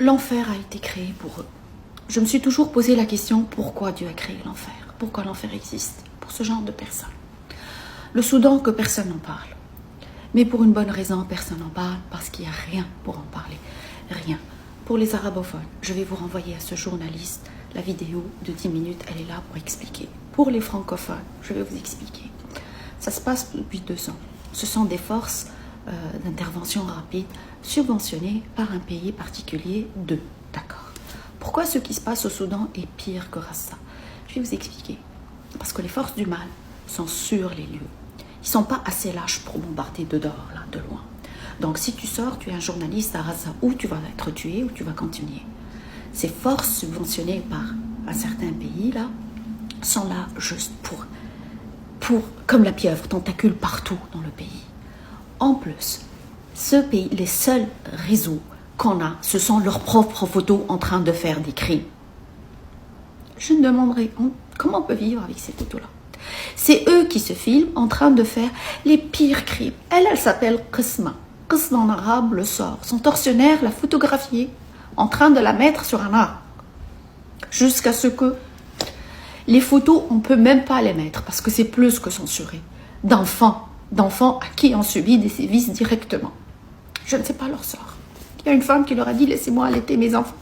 L'enfer a été créé pour eux. Je me suis toujours posé la question, pourquoi Dieu a créé l'enfer? Pourquoi l'enfer existe pour ce genre de personnes? Le Soudan, que personne n'en parle. Mais pour une bonne raison, personne n'en parle, parce qu'il n'y a rien pour en parler. Rien. Pour les arabophones, je vais vous renvoyer à ce journaliste. La vidéo de 10 minutes, elle est là pour expliquer. Pour les francophones, je vais vous expliquer. Ça se passe depuis 2 ans. Ce sont des forces d'intervention rapide subventionnées par un pays particulier d'accord. Pourquoi ce qui se passe au Soudan est pire que Rassa? Je vais vous expliquer. Parce que les forces du mal sont sur les lieux. Ils ne sont pas assez lâches pour bombarder de dehors, là, de loin. Donc si tu sors, tu es un journaliste à Rassa, ou tu vas être tué, ou tu vas continuer. Ces forces subventionnées par un certain pays, là, sont là juste pour comme la pieuvre, tentacule partout dans le pays. En plus, ce pays, les seuls réseaux qu'on a, ce sont leurs propres photos en train de faire des crimes. Je me demanderais comment on peut vivre avec ces photos-là. C'est eux qui se filment en train de faire les pires crimes. Elle s'appelle Qisma. Qisma en arabe, le sort. Son tortionnaire l'a photographiée en train de la mettre sur un arbre. Jusqu'à ce que les photos, on ne peut même pas les mettre parce que c'est plus que censuré. D'enfants à qui on subit des sévices directement. Je ne sais pas leur sort. Il y a une femme qui leur a dit « Laissez-moi allaiter mes enfants ».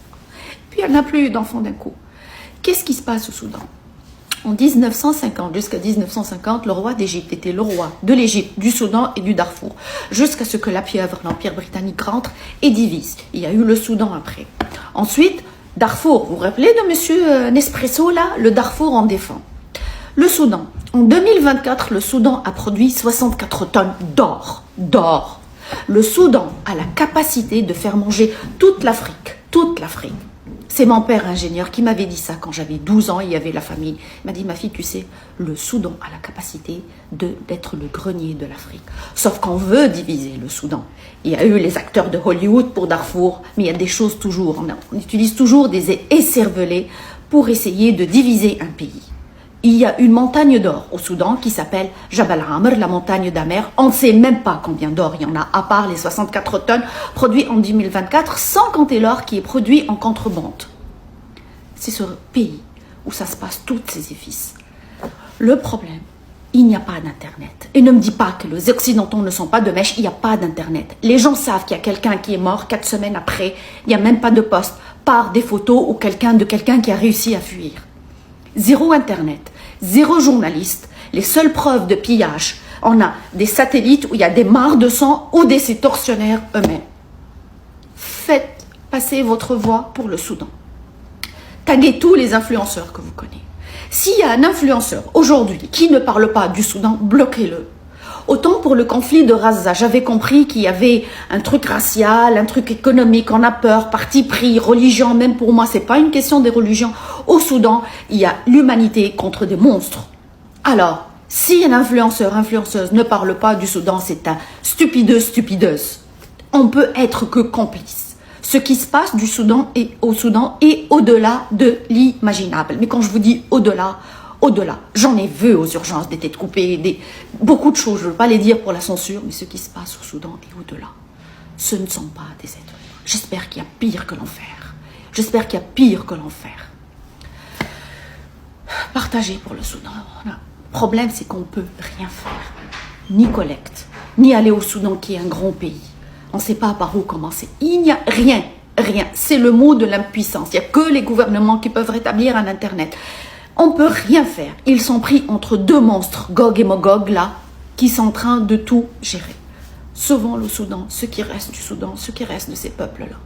Puis elle n'a plus eu d'enfants d'un coup. Qu'est-ce qui se passe au Soudan? En 1950, jusqu'à 1950, le roi d'Égypte était le roi de l'Égypte, du Soudan et du Darfour. Jusqu'à ce que la pieuvre, l'Empire britannique, rentre et divise. Il y a eu le Soudan après. Ensuite, Darfour, vous vous rappelez de monsieur Nespresso là? Le Darfour en défend. Le Soudan. En 2024, le Soudan a produit 64 tonnes d'or. D'or. Le Soudan a la capacité de faire manger toute l'Afrique. Toute l'Afrique. C'est mon père ingénieur qui m'avait dit ça quand j'avais 12 ans, il y avait la famine. Il m'a dit, ma fille, tu sais, le Soudan a la capacité d'être le grenier de l'Afrique. Sauf qu'on veut diviser le Soudan. Il y a eu les acteurs de Hollywood pour Darfour, mais il y a des choses toujours. On utilise toujours des écervelés pour essayer de diviser un pays. Il y a une montagne d'or au Soudan qui s'appelle Jabal Amr, la montagne d'Amer. On ne sait même pas combien d'or il y en a, à part les 64 tonnes produits en 2024, sans compter l'or qui est produit en contrebande. C'est ce pays où ça se passe, toutes ces épices. Le problème, il n'y a pas d'Internet. Et ne me dis pas que les Occidentaux ne sont pas de mèche, il n'y a pas d'Internet. Les gens savent qu'il y a quelqu'un qui est mort 4 semaines après, il n'y a même pas de poste, par des photos ou de quelqu'un qui a réussi à fuir. Zéro Internet, zéro journaliste. Les seules preuves de pillage, on a des satellites où il y a des mares de sang ou des tortionnaires eux-mêmes. Faites passer votre voix pour le Soudan. Taguez tous les influenceurs que vous connaissez. S'il y a un influenceur aujourd'hui qui ne parle pas du Soudan, bloquez-le. Autant pour le conflit de Gaza, j'avais compris qu'il y avait un truc racial, un truc économique, on a peur, parti pris, religion, même pour moi, c'est pas une question des religions. Au Soudan, il y a l'humanité contre des monstres. Alors, si un influenceur, influenceuse ne parle pas du Soudan, c'est un stupideuse. On peut être que complice. Ce qui se passe du Soudan et au Soudan est au-delà de l'imaginable. Mais quand je vous dis au-delà, j'en ai vu aux urgences des têtes coupées, beaucoup de choses, je ne veux pas les dire pour la censure, mais ce qui se passe au Soudan est au-delà. Ce ne sont pas des êtres humains. J'espère qu'il y a pire que l'enfer. J'espère qu'il y a pire que l'enfer. Partagez pour le Soudan. Le problème, c'est qu'on ne peut rien faire. Ni collecte, ni aller au Soudan qui est un grand pays. On ne sait pas par où commencer. Il n'y a rien. C'est le mot de l'impuissance. Il n'y a que les gouvernements qui peuvent rétablir un Internet. On ne peut rien faire. Ils sont pris entre deux monstres, Gog et Magog, là, qui sont en train de tout gérer. Sauvons le Soudan, ce qui reste du Soudan, ce qui reste de ces peuples-là.